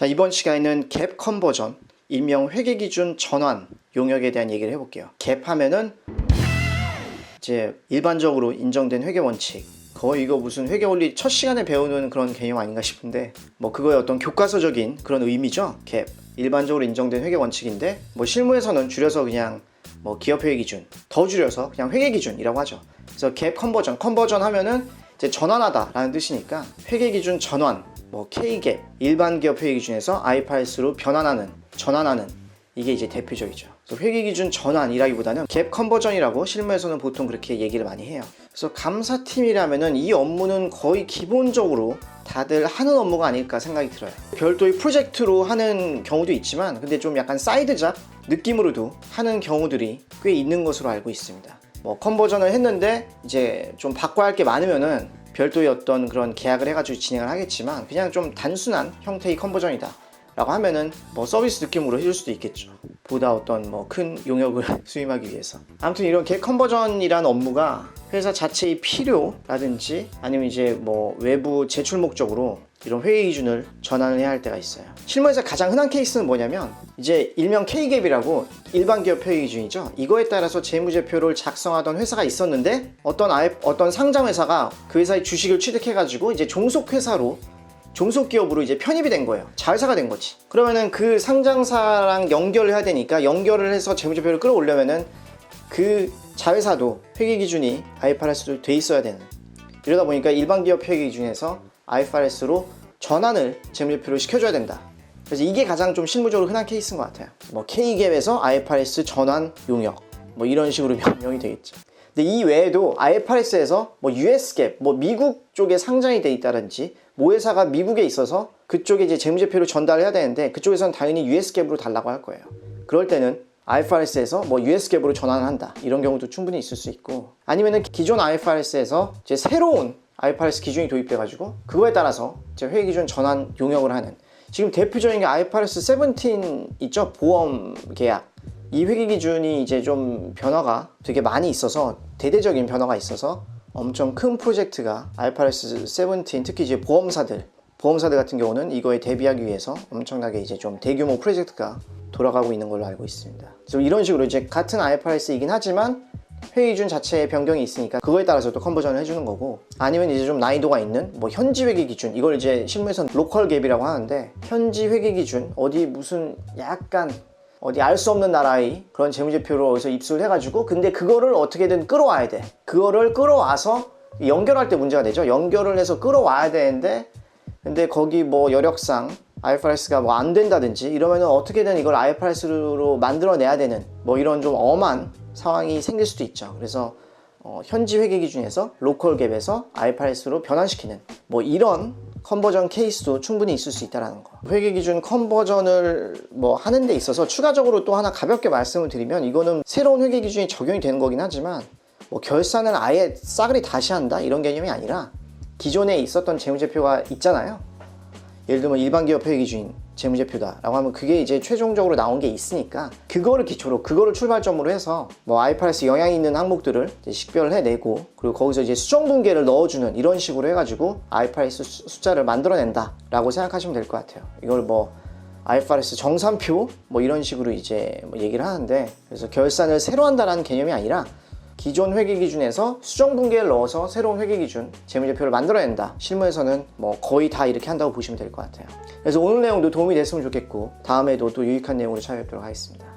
자, 이번 시간에는 갭 컨버전, 일명 회계기준 전환 용역에 대한 얘기를 해볼게요. 갭 하면은 이제 일반적으로 인정된 회계 원칙, 거의 이거 무슨 회계 원리 첫 시간에 배우는 그런 개념 아닌가 싶은데, 뭐 그거의 어떤 교과서적인 그런 의미죠. 갭, 일반적으로 인정된 회계 원칙인데, 뭐 실무에서는 줄여서 그냥 뭐 기업회계기준, 더 줄여서 그냥 회계기준이라고 하죠. 그래서 갭 컨버전 하면은 이제 전환하다라는 뜻이니까 회계기준 전환, 뭐 K갭, 일반 기업 회계기준에서 IFRS로 전환하는 이게 이제 대표적이죠. 그래서 회계기준 전환이라기보다는 갭 컨버전이라고 실무에서는 보통 그렇게 얘기를 많이 해요. 그래서 감사팀이라면은 이 업무는 거의 기본적으로 다들 하는 업무가 아닐까 생각이 들어요. 별도의 프로젝트로 하는 경우도 있지만, 근데 좀 약간 사이드잡 느낌으로도 하는 경우들이 꽤 있는 것으로 알고 있습니다. 뭐 컨버전을 했는데 이제 좀 바꿔야 할 게 많으면은 별도의 어떤 그런 계약을 해가지고 진행을 하겠지만, 그냥 좀 단순한 형태의 컨버전이다 라고 하면은 뭐 서비스 느낌으로 해줄 수도 있겠죠. 보다 어떤 뭐 큰 용역을 수임하기 위해서. 아무튼 이런 갭 컨버전이라는 업무가 회사 자체의 필요라든지 아니면 이제 뭐 외부 제출 목적으로 이런 회계 기준을 전환을 해야 할 때가 있어요. 실무에서 가장 흔한 케이스는 뭐냐면 이제 일명 K갭이라고 일반 기업 회계 기준이죠. 이거에 따라서 재무제표를 작성하던 회사가 있었는데 어떤 상장 회사가 그 회사의 주식을 취득해가지고 이제 종속기업으로 이제 편입이 된 거예요. 자회사가 된 거지. 그러면은 그 상장사랑 연결을 해야 되니까, 연결을 해서 재무제표를 끌어올려면은 그 자회사도 회계기준이 IFRS로 돼 있어야 되는, 이러다 보니까 일반 기업 회계기준에서 IFRS로 전환을 재무제표로 시켜줘야 된다. 그래서 이게 가장 좀 실무적으로 흔한 케이스인 것 같아요. 뭐 K갭에서 IFRS 전환 용역, 뭐 이런 식으로 명명이 되겠죠. 근데 이 외에도 IFRS에서 뭐 US갭, 뭐 미국 쪽에 상장이 돼 있다든지, 모 회사가 미국에 있어서 그쪽에 이제 재무제표를 전달해야 되는데 그쪽에서는 당연히 US갭으로 달라고 할 거예요. 그럴 때는 IFRS에서 뭐 US갭으로 전환을 한다, 이런 경우도 충분히 있을 수 있고, 아니면은 기존 IFRS에서 이제 새로운 IFRS 기준이 도입돼가지고 그거에 따라서 이제 회계기준 전환 용역을 하는, 지금 대표적인 게 IFRS 17 있죠? 보험 계약. 이 회계기준이 이제 좀 변화가 되게 많이 있어서, 대대적인 변화가 있어서 엄청 큰 프로젝트가 IFRS 17, 특히 이제 보험사들 같은 경우는 이거에 대비하기 위해서 엄청나게 이제 좀 대규모 프로젝트가 돌아가고 있는 걸로 알고 있습니다. 그래서 이런 식으로 이제 같은 IFRS이긴 하지만 회계기준 자체의 변경이 있으니까 그거에 따라서 또 컨버전을 해주는 거고, 아니면 이제 좀 난이도가 있는 뭐 현지 회계기준, 이걸 이제 실무에서는 로컬 갭이라고 하는데, 현지 회계기준, 어디 무슨 약간 어디 알 수 없는 나라의 그런 재무제표로 어디서 입수를 해가지고, 근데 그거를 어떻게든 끌어와야 돼. 그거를 끌어와서 연결할 때 문제가 되죠. 연결을 해서 끌어와야 되는데, 근데 거기 뭐 여력상 IFRS가 뭐 안 된다든지 이러면은 어떻게든 이걸 IFRS로 만들어내야 되는 뭐 이런 좀 엄한 상황이 생길 수도 있죠. 그래서 현지 회계 기준에서 로컬 갭에서 IFRS로 변환시키는 뭐 이런 컨버전 케이스도 충분히 있을 수 있다는 거. 회계 기준 컨버전을 뭐 하는 데 있어서 추가적으로 또 하나 가볍게 말씀을 드리면, 이거는 새로운 회계 기준이 적용이 되는 거긴 하지만 뭐 결산을 아예 싸그리 다시 한다, 이런 개념이 아니라 기존에 있었던 재무제표가 있잖아요. 예를 들면 일반 기업 회계 기준 재무제표다 라고 하면 그게 이제 최종적으로 나온 게 있으니까, 그거를 기초로, 그거를 출발점으로 해서 뭐 IFRS 영향이 있는 항목들을 이제 식별을 해내고, 그리고 거기서 이제 수정분계를 넣어주는, 이런 식으로 해가지고 IFRS 숫자를 만들어낸다 라고 생각하시면 될 것 같아요. 이걸 뭐 IFRS 정산표 뭐 이런 식으로 이제 뭐 얘기를 하는데, 그래서 결산을 새로 한다라는 개념이 아니라 기존 회계기준에서 수정분계를 넣어서 새로운 회계기준 재무제표를 만들어낸다. 실무에서는 뭐 거의 다 이렇게 한다고 보시면 될 것 같아요. 그래서 오늘 내용도 도움이 됐으면 좋겠고, 다음에도 또 유익한 내용으로 찾아뵙도록 하겠습니다.